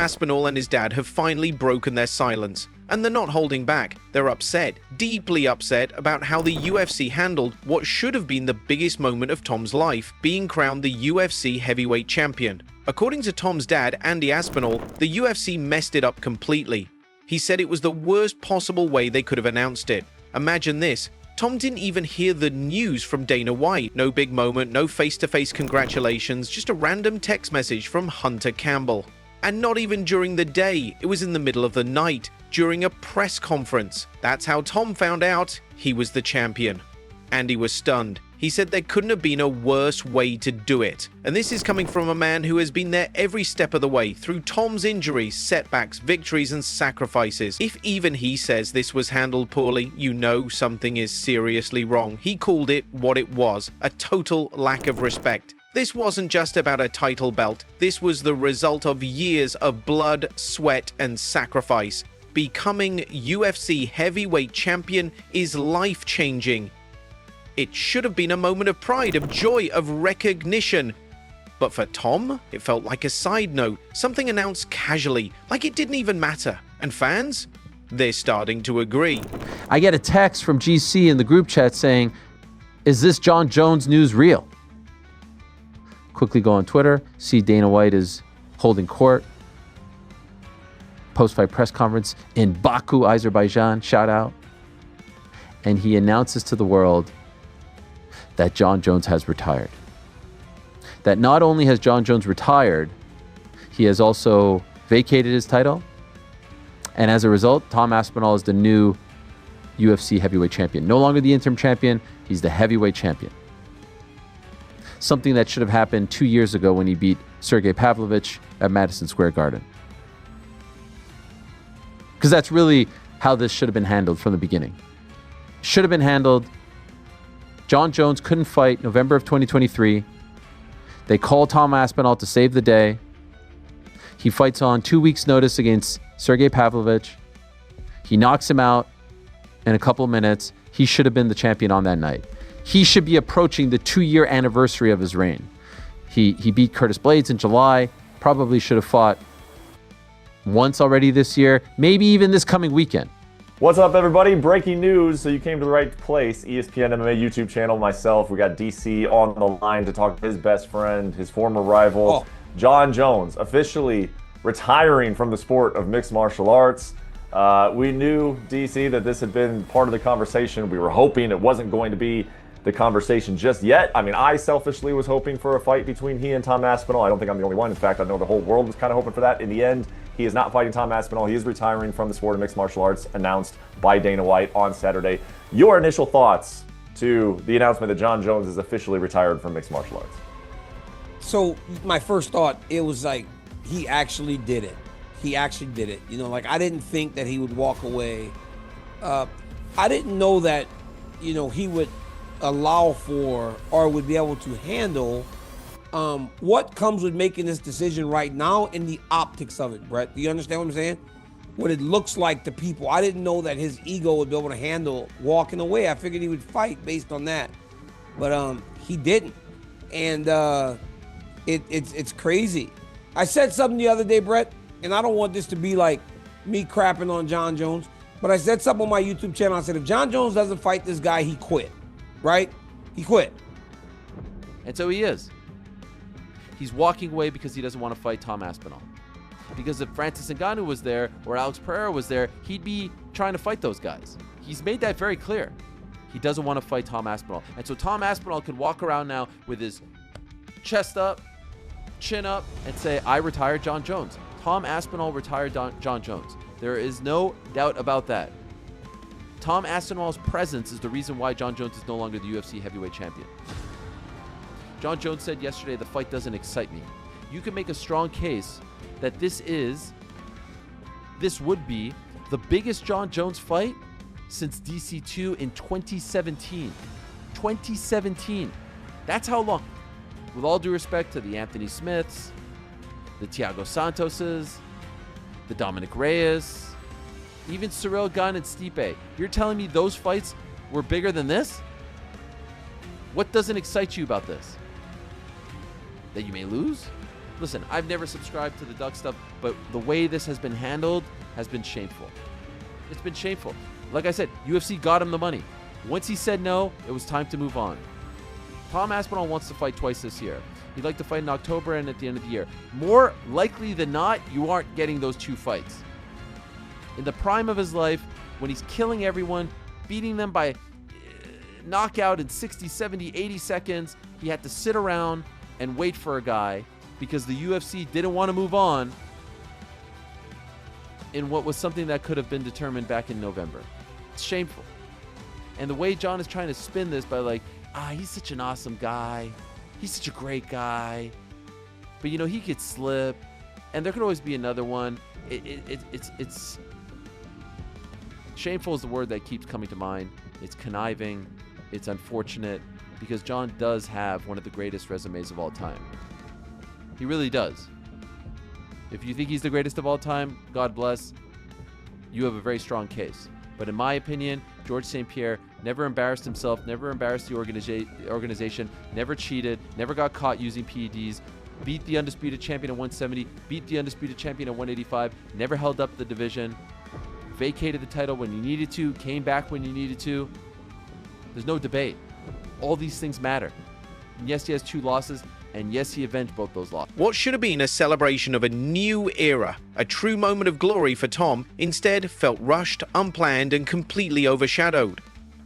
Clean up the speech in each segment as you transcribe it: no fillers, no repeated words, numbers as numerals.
Aspinall and his dad have finally broken their silence, and they're not holding back. They're upset, deeply upset about how the UFC handled what should have been the biggest moment of Tom's life, being crowned the UFC heavyweight champion. According to Tom's dad, Andy Aspinall, the UFC messed it up completely. He said it was the worst possible way they could have announced it. Imagine this. Tom didn't even hear the news from Dana White. No big moment, no face-to-face congratulations, just a random text message from Hunter Campbell. And not even during the day, it was in the middle of the night, during a press conference. That's how Tom found out he was the champion. Andy was stunned. He said there couldn't have been a worse way to do it. And this is coming from a man who has been there every step of the way, through Tom's injuries, setbacks, victories, and sacrifices. If even he says this was handled poorly, you know something is seriously wrong. He called it what it was, a total lack of respect. This wasn't just about a title belt. This was the result of years of blood, sweat, and sacrifice. Becoming UFC heavyweight champion is life-changing. It should have been a moment of pride, of joy, of recognition. But for Tom, it felt like a side note, something announced casually, like it didn't even matter. And fans? They're starting to agree. I get a text from GC in the group chat saying, "Is this Jon Jones news real?" Quickly go on Twitter, see Dana White is holding court. Post-fight press conference in Baku, Azerbaijan, shout out. And he announces to the world that Jon Jones has retired. That not only has Jon Jones retired, he has also vacated his title. And as a result, Tom Aspenol is the new UFC heavyweight champion. No longer the interim champion, he's the heavyweight champion. Something that should have happened 2 years ago when he beat Sergey Pavlovich at Madison Square Garden. Because that's really how this should have been handled from the beginning. Should have been handled. Jon Jones couldn't fight November of 2023. They called Tom Aspenol to save the day. He fights on 2 weeks' notice against Sergey Pavlovich. He knocks him out in a couple of minutes. He should have been the champion on that night. He should be approaching the 2-year anniversary of his reign. He beat Curtis Blades in July. Probably should have fought once already this year, maybe even this coming weekend. What's up, everybody? Breaking news. So you came to the right place. ESPN MMA YouTube channel, myself. We got DC on the line to talk to his best friend, his former rival, Jon Jones, officially retiring from the sport of mixed martial arts. We knew, DC, that this had been part of the conversation. We were hoping it wasn't going to be the conversation just yet. I mean, I selfishly was hoping for a fight between he and Tom Aspenol. I don't think I'm the only one. In fact, I know the whole world was kind of hoping for that. In the end, he is not fighting Tom Aspenol. He is retiring from the sport of mixed martial arts, announced by Dana White on Saturday. Your initial thoughts to the announcement that Jon Jones is officially retired from mixed martial arts? So my first thought, it was like, he actually did it. He actually did it. You know, like, I didn't think that he would walk away. I didn't know that, you know, he would allow for or would be able to handle what comes with making this decision right now and the optics of it, Brett. Do you understand what I'm saying? What it looks like to people. I didn't know that his ego would be able to handle walking away. I figured he would fight based on that, but he didn't, and it's crazy. I said something the other day, Brett, and I don't want this to be like me crapping on Jon Jones, but I said something on my YouTube channel. I said, if Jon Jones doesn't fight this guy, he quit, right? He quit. And so he is. He's walking away because he doesn't want to fight Tom Aspenol. Because if Francis Ngannou was there or Alex Pereira was there, he'd be trying to fight those guys. He's made that very clear. He doesn't want to fight Tom Aspenol. And so Tom Aspenol can walk around now with his chest up, chin up, and say, I retired Jon Jones. Tom Aspenol retired Jon Jones. There is no doubt about that. Tom Aspinall's presence is the reason why Jon Jones is no longer the UFC heavyweight champion. Jon Jones said yesterday, the fight doesn't excite me. You can make a strong case that this would be the biggest Jon Jones fight since DC2 in 2017. 2017. That's how long. With all due respect to the Anthony Smiths, the Thiago Santoses, the Dominic Reyes, even Cyril Gane and Stipe. You're telling me those fights were bigger than this? What doesn't excite you about this? That you may lose? listen, I've never subscribed to the duck stuff, but the way this has been handled has been shameful. It's been shameful. Like I said, UFC got him the money. Once he said no, it was time to move on. Tom Aspenol wants to fight twice this year. He'd like to fight in October and at the end of the year. More likely than not, you aren't getting those 2 fights. In the prime of his life, when he's killing everyone, beating them by knockout in 60, 70, 80 seconds, he had to sit around and wait for a guy because the UFC didn't want to move on in what was something that could have been determined back in November. It's shameful. And the way Jon is trying to spin this by like, he's such an awesome guy. He's such a great guy. But, you know, he could slip. And there could always be another one. It's shameful is the word that keeps coming to mind. It's conniving. It's unfortunate because Jon does have one of the greatest resumes of all time. He really does. If you think he's the greatest of all time, God bless. You have a very strong case. But in my opinion, George St. Pierre never embarrassed himself, never embarrassed the organization, never cheated, never got caught using PEDs, beat the undisputed champion at 170, beat the undisputed champion at 185, never held up the division, vacated the title when you needed to, came back when you needed to. There's no debate. All these things matter. And yes, he has 2 losses, and yes, he avenged both those losses. What should have been a celebration of a new era, a true moment of glory for Tom, instead felt rushed, unplanned, and completely overshadowed.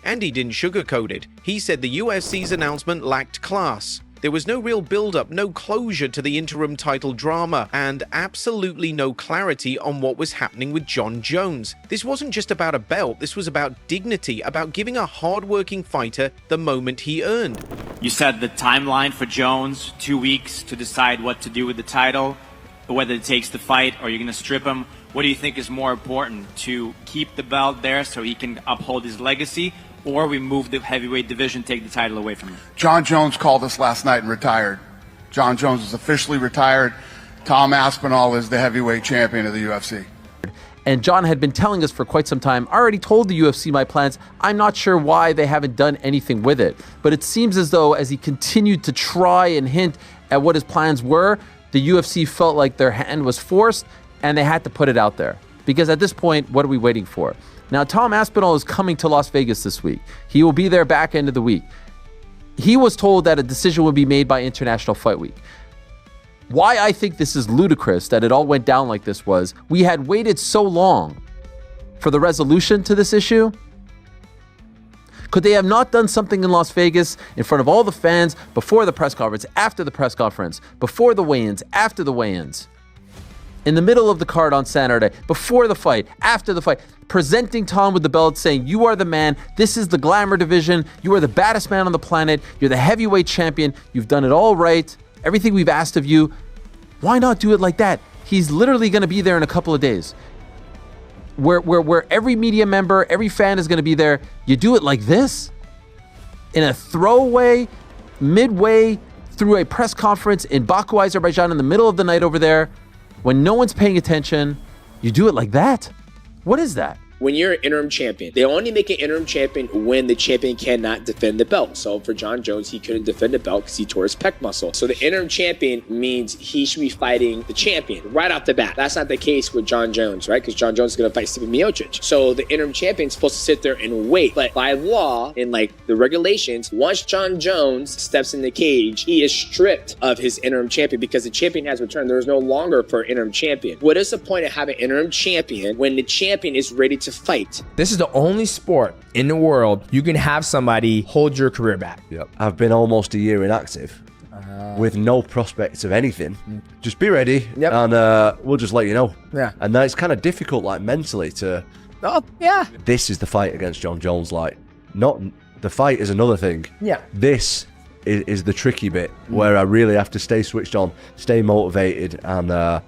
And he didn't sugarcoat it. He said the UFC's announcement lacked class. There was no real build-up, no closure to the interim title drama, and absolutely no clarity on what was happening with Jon Jones. This wasn't just about a belt, this was about dignity, about giving a hard-working fighter the moment he earned. You said the timeline for Jones, 2 weeks to decide what to do with the title, whether it takes the fight or you're going to strip him. What do you think is more important, to keep the belt there so he can uphold his legacy, or we move the heavyweight division, take the title away from him? Jon Jones called us last night and retired. Jon Jones is officially retired. Tom Aspenol is the heavyweight champion of the UFC. And Jon had been telling us for quite some time, I already told the UFC my plans. I'm not sure why they haven't done anything with it. But it seems as though as he continued to try and hint at what his plans were, the UFC felt like their hand was forced and they had to put it out there. Because at this point, what are we waiting for? Now, Tom Aspenol is coming to Las Vegas this week. He will be there back end of the week. He was told that a decision would be made by International Fight Week. Why I think this is ludicrous that it all went down like this was, we had waited so long for the resolution to this issue. Could they have not done something in Las Vegas in front of all the fans before the press conference, after the press conference, before the weigh-ins, after the weigh-ins, in the middle of the card on Saturday, before the fight, after the fight, presenting Tom with the belt, saying, you are the man, this is the glamour division, you are the baddest man on the planet, you're the heavyweight champion, you've done it all right, everything we've asked of you. Why not do it like that? He's literally going to be there in a couple of days. Where every media member, every fan is going to be there. You do it like this? In a throwaway, midway through a press conference in Baku, Azerbaijan, in the middle of the night over there, when no one's paying attention, you do it like that? What is that? When you're an interim champion, they only make an interim champion when the champion cannot defend the belt. So for Jon Jones, he couldn't defend the belt because he tore his pec muscle. So the interim champion means he should be fighting the champion right off the bat. That's not the case with Jon Jones, right? Because Jon Jones is going to fight Stipe Miocic. So the interim champion is supposed to sit there and wait. But by law, in like the regulations, once Jon Jones steps in the cage, he is stripped of his interim champion because the champion has returned. There is no longer for an interim champion. What is the point of having an interim champion when the champion is ready to fight? This is the only sport in the world you can have somebody hold your career back. Yep. I've been almost a year inactive with no prospects of anything. Just be ready, and we'll just let you know. Yeah. And then it's kind of difficult, like mentally, to. Oh yeah. This is the fight against Jon Jones. Like, not the fight is another thing. Yeah. This is the tricky bit where I really have to stay switched on, stay motivated, and.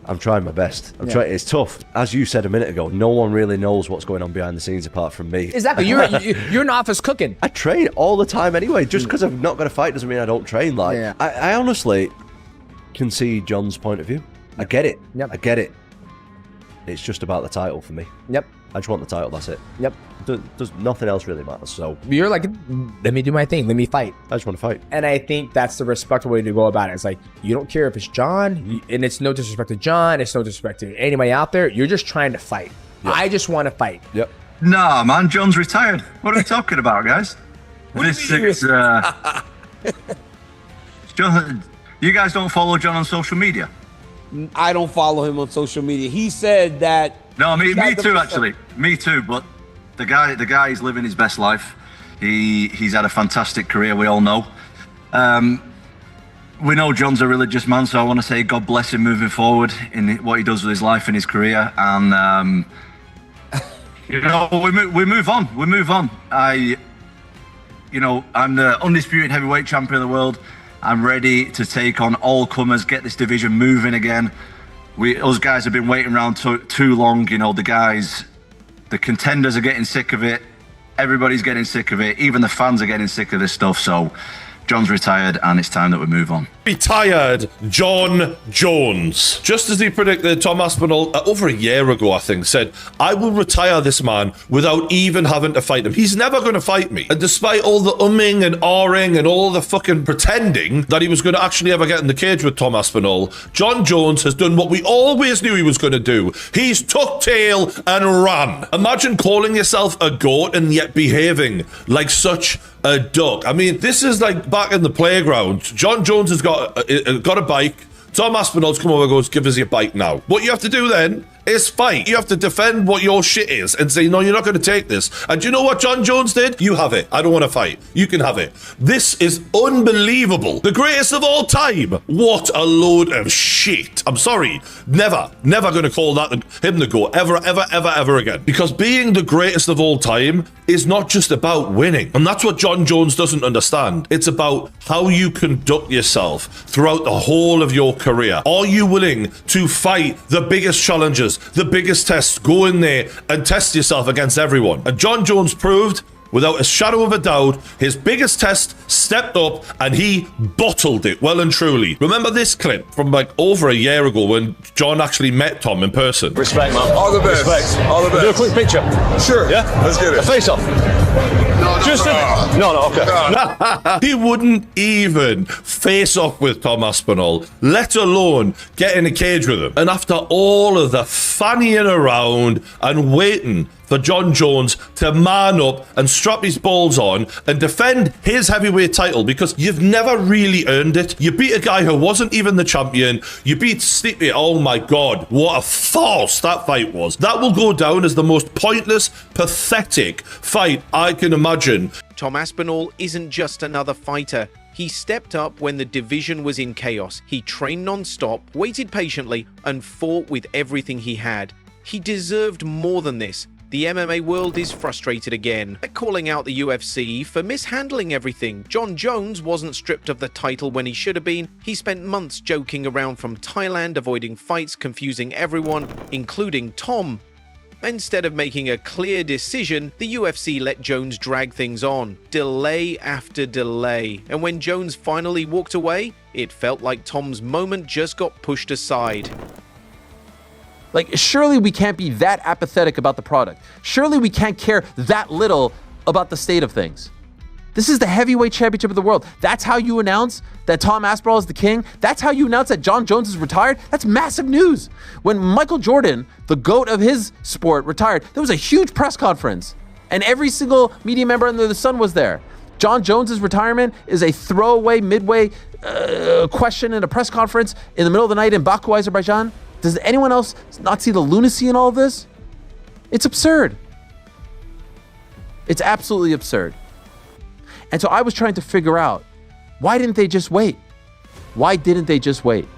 I'm trying my best. I'm trying. It's tough. As you said a minute ago, no one really knows what's going on behind the scenes apart from me. Exactly. You're in office cooking. I train all the time anyway. Just because I've not got a fight doesn't mean I don't train. Like, I honestly can see Jon's point of view. I get it. Yep. I get it. It's just about the title for me. Yep. I just want the title. That's it. Yep. Does nothing else really matters. So You're like, let me do my thing. Let me fight. I just want to fight. And I think that's the respectable way to go about it. It's like, you don't care if it's Jon, and it's no disrespect to Jon, it's no disrespect to anybody out there. You're just trying to fight. Yep. I just want to fight. Yep. Nah, man, Jon's retired. What are we talking about, guys? This is Jon. You guys don't follow Jon on social media? I don't follow him on social media. He said that. No, me too, actually. Me too. But the guy is living his best life. He's had a fantastic career. We all know. We know Jon's a religious man, so I want to say God bless him moving forward in what he does with his life and his career. And you know, we move on. We move on. I'm the undisputed heavyweight champion of the world. I'm ready to take on all comers, get this division moving again. Us guys have been waiting around too long. You know, the contenders are getting sick of it. Everybody's getting sick of it. Even the fans are getting sick of this stuff. So Jon's retired, and it's time that we move on. Retired Jon Jones. Just as he predicted, Tom Aspenol, over a year ago, I think, said, I will retire this man without even having to fight him. He's never going to fight me. And despite all the umming and ahhing and all the fucking pretending that he was going to actually ever get in the cage with Tom Aspenol, Jon Jones has done what we always knew he was going to do. He's tucked tail and ran. Imagine calling yourself a goat and yet behaving like such a duck. I mean, this is like back in the playground. Jon Jones has got a bike. Tom Aspenol's come over and goes, give us your bike now. What you have to do then is fight. You have to defend what your shit is and say, no, you're not going to take this. And do you know what Jon Jones did? You have it. I don't want to fight. You can have it. This is unbelievable. The greatest of all time. What a load of shit. I'm sorry. Never going to call him the GOAT. Ever again. Because being the greatest of all time is not just about winning. And that's what Jon Jones doesn't understand. It's about how you conduct yourself throughout the whole of your career. Are you willing to fight the biggest challenges, the biggest tests, go in there and test yourself against everyone? And Jon Jones proved, without a shadow of a doubt, his biggest test, stepped up and he bottled it well and truly. Remember this clip from like over a year ago when Jon actually met Tom in person? Respect, man. All the best. Respect. All the best. Do a quick picture. Sure. Yeah? Let's get it. A face off. No, okay. He wouldn't even face off with Tom Aspenol, let alone get in a cage with him. And after all of the fannying around and waiting for Jon Jones to man up and strap his balls on and defend his heavyweight title, because you've never really earned it. You beat a guy who wasn't even the champion. You beat Stipe. Oh my God, what a farce that fight was. That will go down as the most pointless, pathetic fight I can imagine. Tom Aspenol isn't just another fighter. He stepped up when the division was in chaos. He trained non-stop, waited patiently, and fought with everything he had. He deserved more than this. The MMA world is frustrated again. They're calling out the UFC for mishandling everything. Jon Jones wasn't stripped of the title when he should have been. He spent months joking around from Thailand, avoiding fights, confusing everyone, including Tom. Instead of making a clear decision, the UFC let Jones drag things on, delay after delay. And when Jones finally walked away, it felt like Tom's moment just got pushed aside. Like, surely we can't be that apathetic about the product. Surely we can't care that little about the state of things. This is the heavyweight championship of the world. That's how you announce that Tom Aspenol is the king? That's how you announce that Jon Jones is retired? That's massive news. When Michael Jordan, the GOAT of his sport, retired, there was a huge press conference. And every single media member under the sun was there. Jon Jones' retirement is a throwaway, midway question in a press conference in the middle of the night in Baku, Azerbaijan. Does anyone else not see the lunacy in all of this? It's absurd. It's absolutely absurd. And so I was trying to figure out, why didn't they just wait? Why didn't they just wait?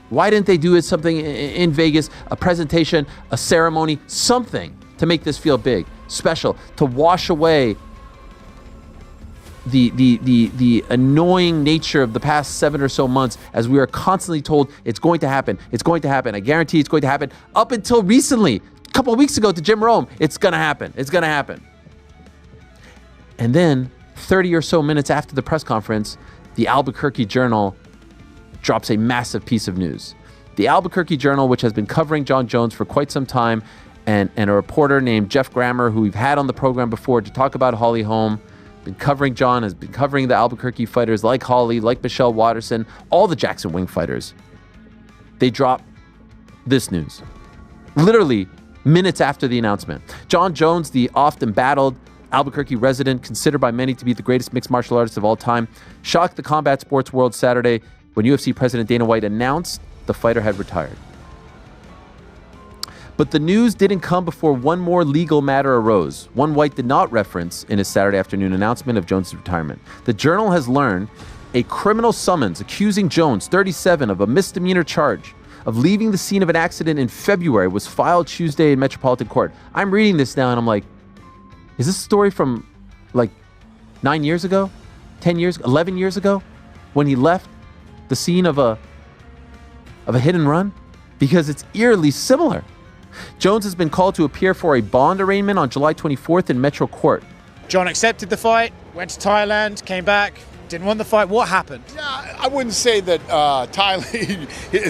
Why didn't they do something in Vegas, a presentation, a ceremony, something to make this feel big, special, to wash away the annoying nature of the past 7 or so months, as we are constantly told it's going to happen, it's going to happen, I guarantee it's going to happen, up until recently, a couple of weeks ago to Jim Rome, it's going to happen, it's going to happen. And then 30 or so minutes after the press conference, the Albuquerque Journal drops a massive piece of news. The Albuquerque Journal, which has been covering Jon Jones for quite some time, and a reporter named Jeff Grammer, who we've had on the program before to talk about Holly Holm, been covering Jon, has been covering the Albuquerque fighters like Holly, like Michelle Watterson, all the Jackson Wing fighters. They dropped this news literally minutes after the announcement. Jon Jones, the often battled Albuquerque resident, considered by many to be the greatest mixed martial artist of all time, shocked the combat sports world Saturday when UFC President Dana White announced the fighter had retired. But the news didn't come before one more legal matter arose, one White did not reference in his Saturday afternoon announcement of Jones' retirement. The Journal has learned a criminal summons accusing Jones, 37, of a misdemeanor charge of leaving the scene of an accident in February was filed Tuesday in Metropolitan Court. I'm reading this now and I'm like, is this a story from like 9 years ago, 10 years, 11 years ago, when he left the scene of a hit and run? Because it's eerily similar. Jones has been called to appear for a bond arraignment on July 24th in Metro Court. Jon accepted the fight, went to Thailand, came back, didn't want the fight. What happened? Yeah, I wouldn't say that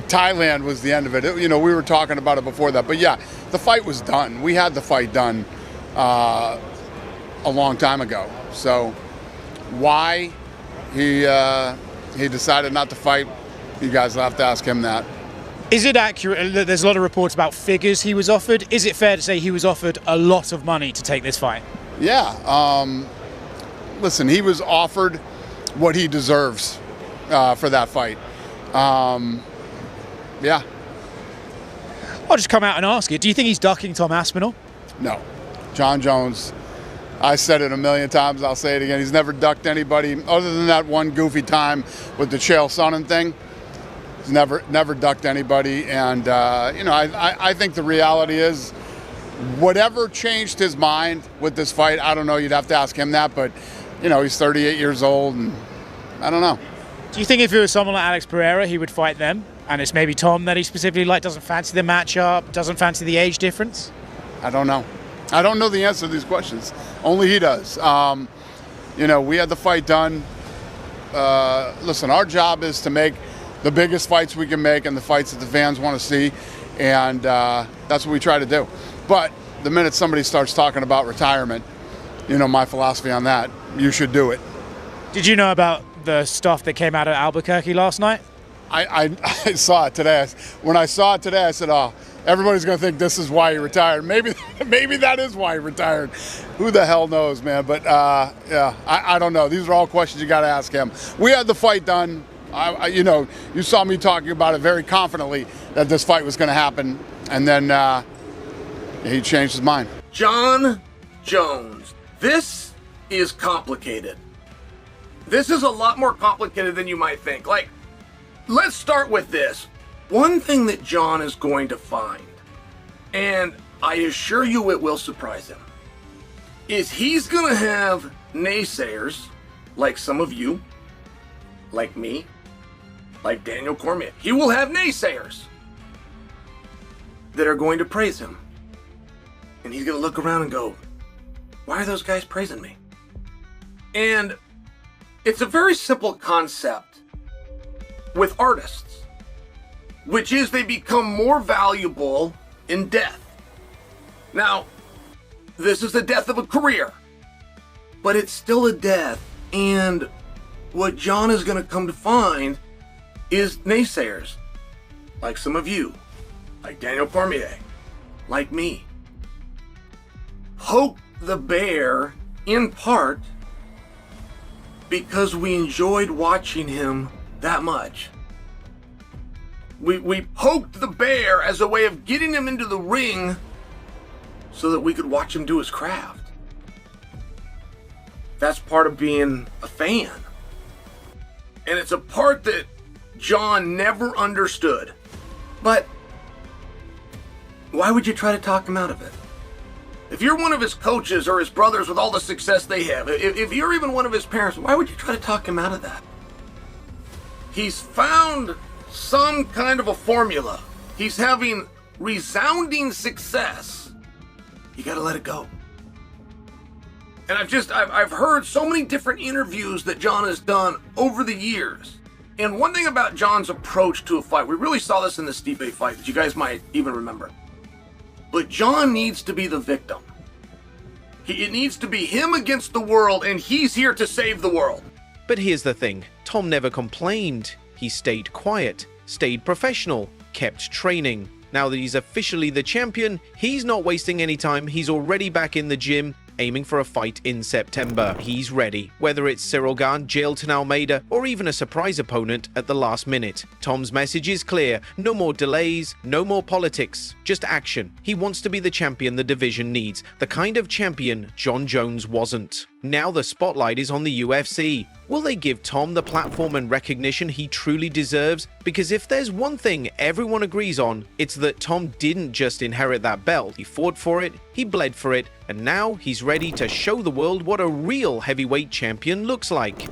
Thailand was the end of it. You know, we were talking about it before that. But yeah, the fight was done. We had the fight done a long time ago. So why he decided not to fight, you guys will have to ask him that. Is it accurate that there's a lot of reports about figures he was offered? Is it fair to say he was offered a lot of money to take this fight? Yeah. Listen, he was offered what he deserves for that fight. Yeah. I'll just come out and ask you. Do you think he's ducking Tom Aspenol? No. Jon Jones, I said it a million times, I'll say it again. He's never ducked anybody other than that one goofy time with the Chael Sonnen thing. He's never ducked anybody. And, you know, I think the reality is whatever changed his mind with this fight, I don't know, you'd have to ask him that. But, you know, he's 38 years old, and I don't know. Do you think if it was someone like Alex Pereira, he would fight them? And it's maybe Tom that he specifically doesn't fancy the matchup, doesn't fancy the age difference? I don't know. I don't know the answer to these questions. Only he does. You know, we had the fight done. Listen, our job is to make the biggest fights we can make and the fights that the fans want to see, and that's what we try to do. But the minute somebody starts talking about retirement, you know my philosophy on that, you should do it. Did you know about the stuff that came out of Albuquerque last night? I saw it today. When I saw it today, I said, oh, everybody's going to think this is why he retired. Maybe that is why he retired. Who the hell knows, man? But, yeah, I don't know. These are all questions you got to ask him. We had the fight done. You know, you saw me talking about it very confidently that this fight was going to happen, and then he changed his mind. Jon Jones, this is complicated. This is a lot more complicated than you might think. Like, let's start with this. One thing that Jon is going to find, and I assure you it will surprise him, is he's going to have naysayers, like some of you, like me, like Daniel Cormier. He will have naysayers that are going to praise him. And he's going to look around and go, why are those guys praising me? And it's a very simple concept with artists, which is they become more valuable in death. Now, this is the death of a career, but it's still a death. And what Jon is going to come to find is naysayers, like some of you, like Daniel Cormier, like me, poke the bear in part because we enjoyed watching him that much. We poked the bear as a way of getting him into the ring so that we could watch him do his craft. That's part of being a fan. And it's a part that Jon never understood. But why would you try to talk him out of it? If you're one of his coaches or his brothers with all the success they have, if you're even one of his parents, why would you try to talk him out of that? He's found some kind of a formula. He's having resounding success. You gotta let it go. And I've heard so many different interviews that Jon has done over the years. And one thing about Jon's approach to a fight, we really saw this in the Stipe fight that you guys might even remember. but Jon needs to be the victim. It needs to be him against the world, and he's here to save the world. But here's the thing, Tom never complained. He stayed quiet, stayed professional, kept training. Now that he's officially the champion, he's not wasting any time. He's already back in the gym, aiming for a fight in September. He's ready, whether it's Cyril Gane, Jailton Almeida, or even a surprise opponent at the last minute. Tom's message is clear. No more delays, no more politics, just action. He wants to be the champion the division needs, the kind of champion Jon Jones wasn't. Now the spotlight is on the UFC. Will they give Tom the platform and recognition he truly deserves? Because if there's one thing everyone agrees on, it's that Tom didn't just inherit that belt. He fought for it, he bled for it, and now he's ready to show the world what a real heavyweight champion looks like.